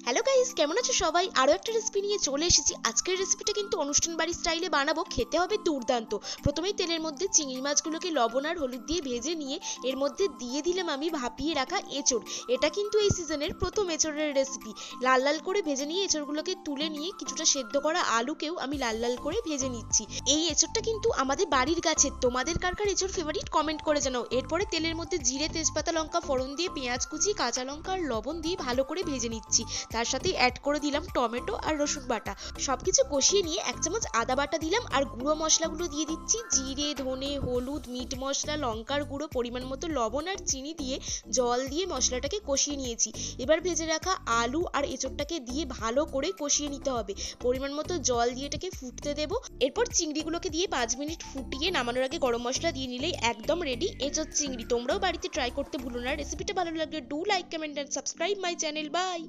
Hello guys, কেমন আছো সবাই? আরও একটা রেসিপি নিয়ে চলে এসেছি। আজকের রেসিপিটা কিন্তু অনুষ্ঠান বাড়ির স্টাইলে বানাবো, খেতে হবে দুর্দান্ত। প্রথমেই তেলের মধ্যে চিংড়ি মাছগুলোকে লবণ আর হলুদ দিয়ে ভেজে নিয়ে এর মধ্যে দিয়ে দিলাম আমি ভাপিয়ে রাখা এঁচড়। এটা কিন্তু এই সিজনের প্রথম এঁচড়ের রেসিপি। লাল লাল করে ভেজে নিয়ে এঁচড়গুলোকে তুলে নিয়ে কিছুটা সেদ্ধ করা আলুকেও আমি লাল লাল করে ভেজে নিচ্ছি। এই এঁচড়টা কিন্তু আমাদের বাড়ির গাছের। তোমাদের কার কার এঁচড় ফেভারিট কমেন্ট করে জানাও। এরপরে তেলের মধ্যে জিরে, তেজপাতা, লঙ্কা ফোড়ন দিয়ে পেঁয়াজ কুচি, কাঁচা লঙ্কা আর লবণ দিয়ে ভালো করে ভেজে নিচ্ছি। তার সাথে অ্যাড করে দিলাম টমেটো আর রসুন বাটা। সবকিছু কষিয়ে নিয়ে 1 চামচ আদা বাটা দিলাম আর গুঁড়ো মশলাগুলো দিয়ে দিচ্ছি। জিরে, ধনে, হলুদ, মিট মশলা, লঙ্কার গুঁড়ো, পরিমাণ মতো লবণ আর চিনি দিয়ে জল দিয়ে মশলাটাকে কষিয়ে নিয়েছি। এবার ভেজে রাখা আলু আর এঁচড়টাকে দিয়ে ভালো করে কষিয়ে নিতে হবে। পরিমাণ মতো জল দিয়ে এটাকে ফুটতে দেবো। এরপর চিংড়িগুলোকে দিয়ে 5 মিনিট ফুটিয়ে নামানোর আগে গরম মশলা দিয়ে নিলেই একদম রেডি এঁচড় চিংড়ি। তোমরাও বাড়িতে ট্রাই করতে ভুলো না। রেসিপিটা ভালো লাগলে do like, comment and subscribe my channel. By.